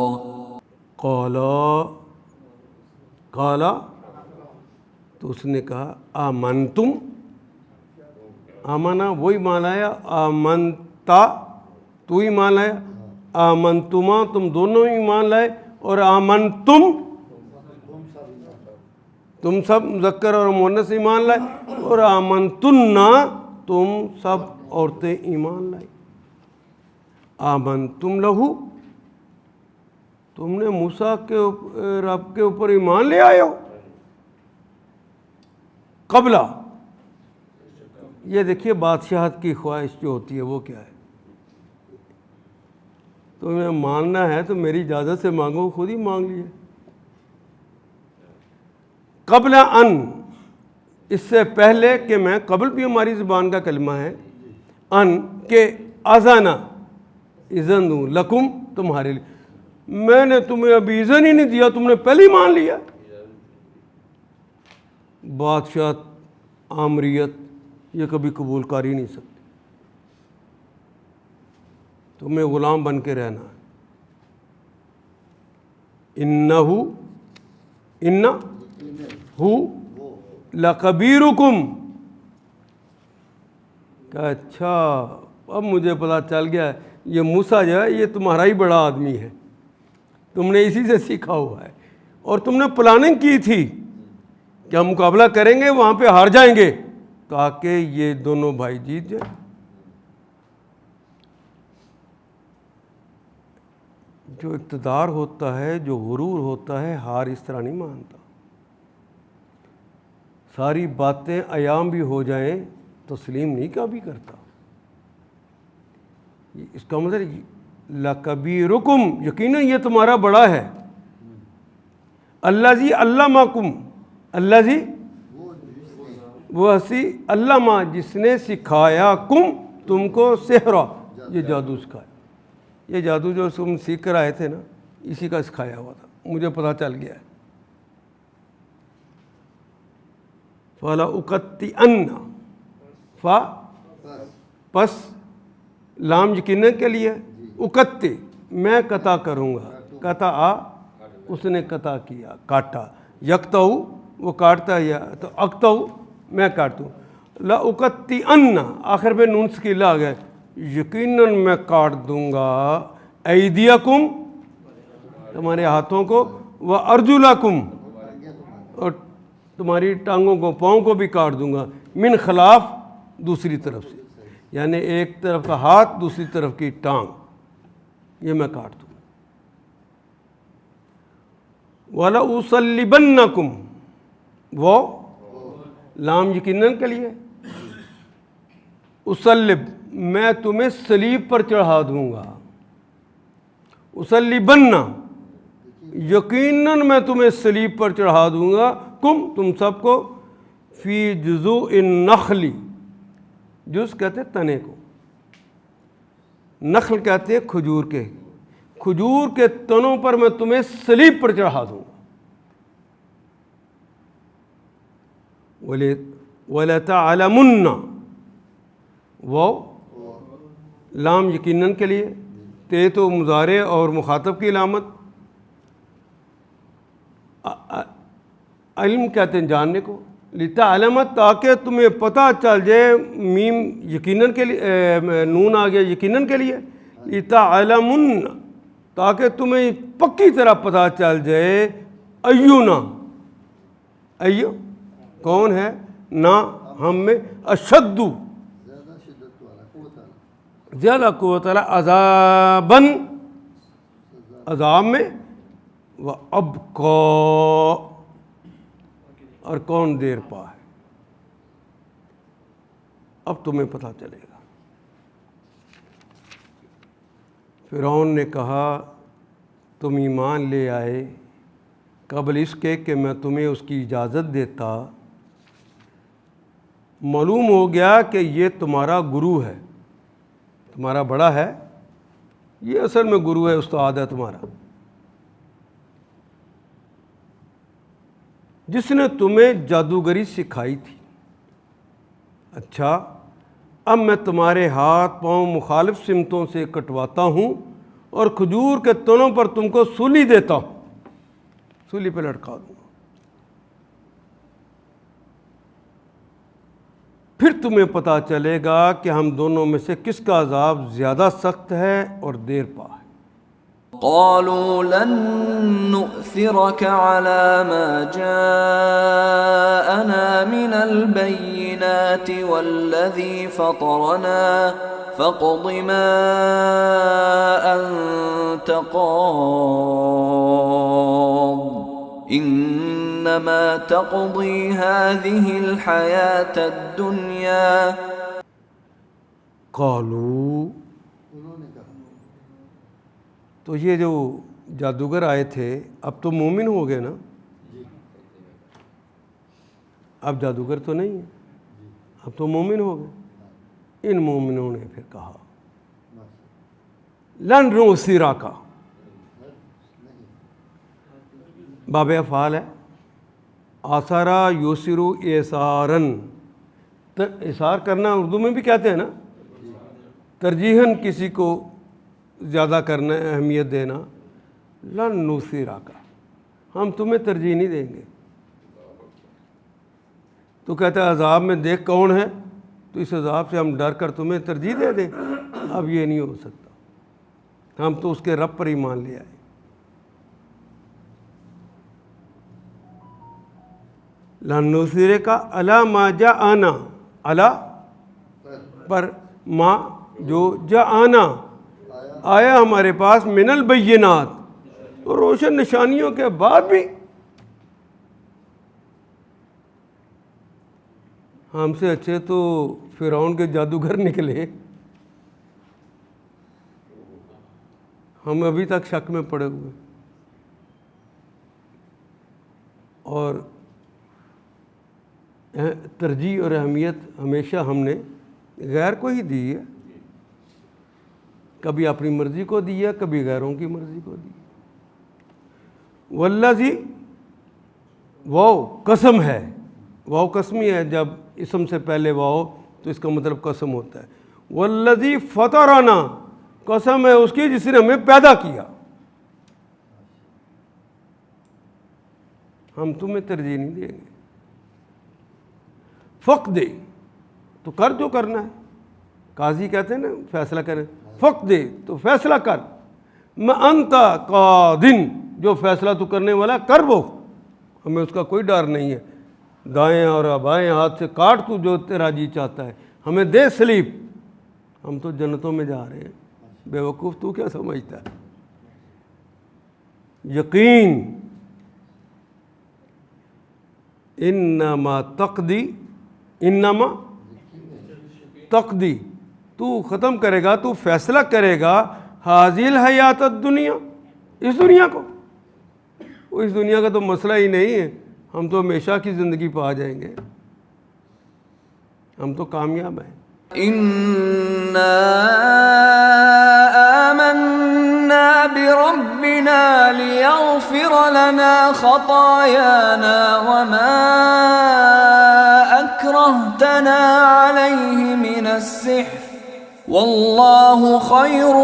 قال تو اس نے کہا آمنتم، آمنا وہ ایمان لایا، آمنتا تو ایمان لایا، آمنتما تم دونوں ایمان لائے، اور آمنتم تم سب مذکر اور مؤنث ایمان لائے، اور آمنتن تم سب عورتیں ایمان لائی۔ آمنتم لہو، تم نے موسیٰ کے رب کے اوپر ایمان لے آئے ہو قبلہ۔ یہ دیکھیے بادشاہت کی خواہش جو ہوتی ہے وہ کیا ہے، تمہیں ماننا ہے تو میری اجازت سے مانگو، خود ہی مانگ لیے۔ قبل ان، اس سے پہلے کہ میں، قبل بھی ہماری زبان کا کلمہ ہے، ان کہ اذن اذن دوں، لکم تمہارے لیے، میں نے تمہیں ابھی اذن ہی نہیں دیا، تم نے پہلے ہی مان لیا۔ بادشاہت، آمریت یہ کبھی قبول کر ہی نہیں سکتی، تمہیں غلام بن کے رہنا ہے۔ انہو لکبیرکم، کہ اچھا اب مجھے پتہ چل گیا ہے یہ موسیٰ جو ہے یہ تمہارا ہی بڑا آدمی ہے، تم نے اسی سے سیکھا ہوا ہے، اور تم نے پلاننگ کی تھی کہ ہم مقابلہ کریں گے، وہاں پہ ہار جائیں گے تاکہ یہ دونوں بھائی جیت جائیں۔ جو اقتدار ہوتا ہے، جو غرور ہوتا ہے، ہار اس طرح نہیں مانتا۔ ساری باتیں ایام بھی ہو جائیں تسلیم نہیں کبھی کرتا۔ اس کا مطلب لکبیرکم، یقیناً یہ تمہارا بڑا ہے، الذی علمکم، الذی وہ ہنسی، علمہ جس نے سکھایا، کم تم کو، سحرا یہ جادو سکھایا، یہ جادو جو تم سیکھ کر آئے تھے نا اسی کا سکھایا ہوا تھا، مجھے پتہ چل گیا ہے۔ فَلَأُقَطِّعَنَّ، پس لام یقیناً کے لیے، اقتی میں قطع کروں گا، قطع اس نے قطع کیا، کاٹا، یقطع وہ کاٹتا ہے، تو اقطع میں کاٹوں، لَأُقَطِّعَنَّ آخر میں نون سکیلہ آ گئے، یقیناً میں کاٹ دوں گا، ایدیکم تمہارے ہاتھوں کو، وَأَرْجُلَکم اور تمہاری ٹانگوں کو، پاؤں کو بھی کاٹ دوں گا، من خلاف دوسری طرف سے، یعنی ایک طرف کا ہاتھ دوسری طرف کی ٹانگ، یہ میں کاٹ دوں گا۔ وَلَأُصَلِّبَنَّكُمْ، وہ لام یقیناً کے لیے، اسلب میں تمہیں صلیب پر چڑھا دوں گا، اسلبنہ یقیناً میں تمہیں صلیب پر چڑھا دوں گا، تم سب کو، فی جذوع النخل، جز کہتے تنے کو، نخل کہتے ہیں کھجور کے، کھجور کے تنوں پر میں تمہیں صلیب پر چڑھا دوں گا۔ وَلَتَعْلَمُنَّ، وہ لام یقیناً کے لیے، تے تو مضارع اور مخاطب کی علامت، علم کہتے ہیں جاننے کو، لتعلم تاکہ تمہیں پتہ چل جائے، میم یقیناً کے لیے، نون آ گیا یقیناً کے لیے، لتعلمن تاکہ تمہیں پکی طرح پتہ چل جائے، ایونا ایو کون ہے، نا ہم میں، اشد زیادہ شدت والا، قوت والا، زیادہ قوت والا، عذاباً عذاب میں، و ابقا اور کون دیر پا ہے۔ اب تمہیں پتہ چلے گا۔ فرعون نے کہا تم ایمان لے آئے قبل اس کے کہ میں تمہیں اس کی اجازت دیتا، معلوم ہو گیا کہ یہ تمہارا گرو ہے، تمہارا بڑا ہے، یہ اصل میں گرو ہے، استاد ہے تمہارا، جس نے تمہیں جادوگری سکھائی تھی۔ اچھا اب میں تمہارے ہاتھ پاؤں مخالف سمتوں سے کٹواتا ہوں اور کھجور کے تنوں پر تم کو سولی دیتا ہوں، سولی پہ لٹکا دوں گا، پھر تمہیں پتہ چلے گا کہ ہم دونوں میں سے کس کا عذاب زیادہ سخت ہے اور دیر پا ہے۔ قالوا لن نؤثرك على ما جاءنا من البينات والذي فطرنا فاقض ما أنت قاض إنما تقضي هذه الحياة الدنيا۔ قالوا انہوں نے کہا تو یہ جو جادوگر آئے تھے اب تو مومن ہو گئے نا، اب جادوگر تو نہیں ہے، اب تو مومن ہو گئے۔ ان مومنوں نے پھر کہا لن نؤثرک، باب افعال ہے، آثارا یوسرو اعصارن، اعصار کرنا اردو میں بھی کہتے ہیں نا، ترجیحاً کسی کو زیادہ کرنا، اہمیت دینا۔ لن نؤثرک، ہم تمہیں ترجیح نہیں دیں گے۔ تو کہتا ہے عذاب میں دیکھ کون ہے، تو اس عذاب سے ہم ڈر کر تمہیں ترجیح دے دیں، اب یہ نہیں ہو سکتا، ہم تو اس کے رب پر ایمان لے آئے۔ لن نؤثرک علی ما جاءنا، علی پر، ما جو جاءنا آیا ہمارے پاس، من البینات تو روشن نشانیوں کے بعد بھی ہم سے اچھے تو فرعون کے جادوگر نکلے، ہم ابھی تک شک میں پڑے ہوئے، اور ترجیح اور اہمیت ہمیشہ ہم نے غیر کو ہی دی ہے، کبھی اپنی مرضی کو دی ہے، کبھی غیروں کی مرضی کو دی ہے۔ والذی، واو قسم ہے، واو قسمی ہے، جب اسم سے پہلے واو تو اس کا مطلب قسم ہوتا ہے۔ والذی فطرنا، قسم ہے اس کی جس نے ہمیں پیدا کیا، ہم تمہیں ترجیح نہیں دیں گے۔ فقد، تو کر جو کرنا ہے، قاضی کہتے ہیں نا فیصلہ کریں، فقد تو فیصلہ کر، ما انت قاضٍ، جو فیصلہ تو کرنے والا کر، وہ ہمیں اس کا کوئی ڈر نہیں ہے، دائیں اور بائیں ہاتھ سے کاٹ تو جو تیرا جی چاہتا ہے، ہمیں دے سلیپ، ہم تو جنتوں میں جا رہے ہیں۔ بے وقوف تو کیا سمجھتا ہے؟ یقین، انما تقضی، انما تقضی، تو ختم کرے گا، تو فیصلہ کرے گا، حاضی الحیات الدنیا، اس دنیا کو، اس دنیا کا تو مسئلہ ہی نہیں ہے، ہم تو ہمیشہ کی زندگی پا جائیں گے، ہم تو کامیاب ہیں۔ إنا آمنا بربنا ليغفر لنا خطايانا وما أكرهتنا عليه من السحر والله خير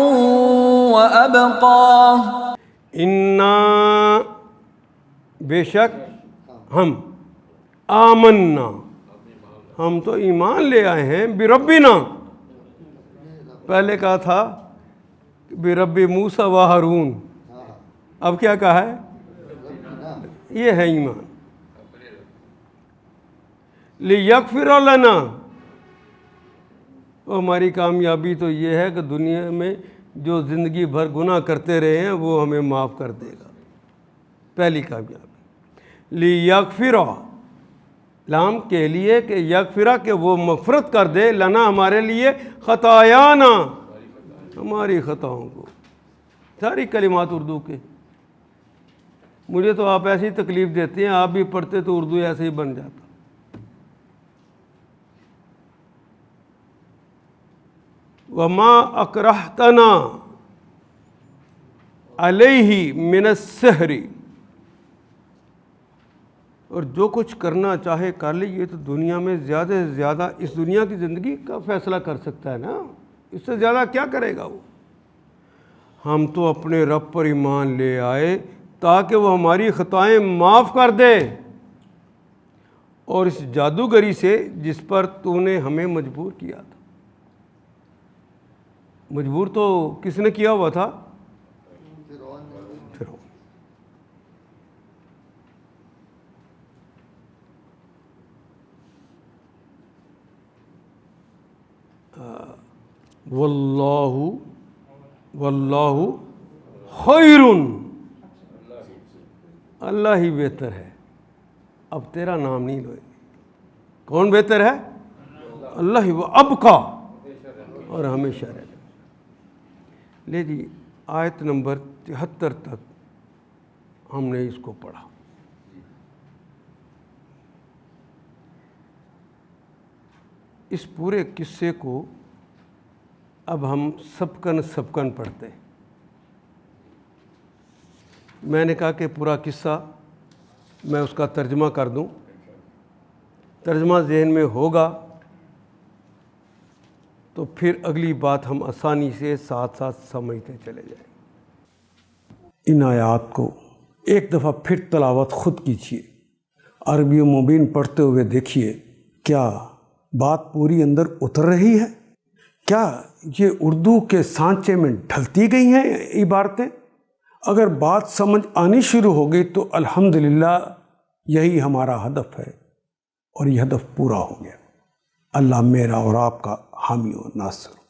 وأبقى۔ انا، بے شک ہم، آمنا، ہم تو ایمان لے آئے ہیں بربنا، پہلے کہا تھا برب موسیٰ و ہارون، اب کیا کہا ہے؟ یہ ہے ایمان۔ لیغفر لنا، ہماری کامیابی تو یہ ہے کہ دنیا میں جو زندگی بھر گناہ کرتے رہے ہیں وہ ہمیں معاف کر دے گا، پہلی کامیابی۔ لیغفر، لام کے لیے کہ یغفرہ کہ وہ مغفرت کر دے، لنا ہمارے لیے، خطایانا ہماری خطاؤں کو۔ ساری کلمات اردو کے، مجھے تو آپ ایسی تکلیف دیتے ہیں، آپ بھی پڑھتے تو اردو ایسے ہی بن جاتا۔ وما اکرہتنا علیہ من السحر، اور جو کچھ کرنا چاہے کر لے، یہ تو دنیا میں زیادہ سے زیادہ اس دنیا کی زندگی کا فیصلہ کر سکتا ہے نا، اس سے زیادہ کیا کرے گا وہ؟ ہم تو اپنے رب پر ایمان لے آئے تاکہ وہ ہماری خطائیں معاف کر دے، اور اس جادوگری سے جس پر تو نے ہمیں مجبور کیا تھا۔ مجبور تو کس نے کیا ہوا تھا؟ فرعون۔ واللہ خیر، اللہ ہی بہتر ہے۔ اب تیرا نام نہیں لوئے، کون بہتر ہے؟ اللہ ہی، وہ ابقا، اور ہمیشہ رہے۔ لے جی آیت نمبر 73 تک ہم نے اس کو پڑھا۔ اس پورے قصے کو اب ہم سبکن پڑھتے ہیں۔ میں نے کہا کہ پورا قصہ میں اس کا ترجمہ کر دوں، ترجمہ ذہن میں ہوگا تو پھر اگلی بات ہم آسانی سے ساتھ ساتھ سمجھتے چلے جائیں۔ ان آیات کو ایک دفعہ پھر تلاوت خود کیجیے، عربی و مبین پڑھتے ہوئے دیکھیے کیا بات پوری اندر اتر رہی ہے، کیا یہ اردو کے سانچے میں ڈھلتی گئی ہیں عبارتیں۔ اگر بات سمجھ آنی شروع ہو گئی تو الحمدللہ یہی ہمارا ہدف ہے، اور یہ ہدف پورا ہو گیا۔ اللہ میرا اور آپ کا حامی و ناصر۔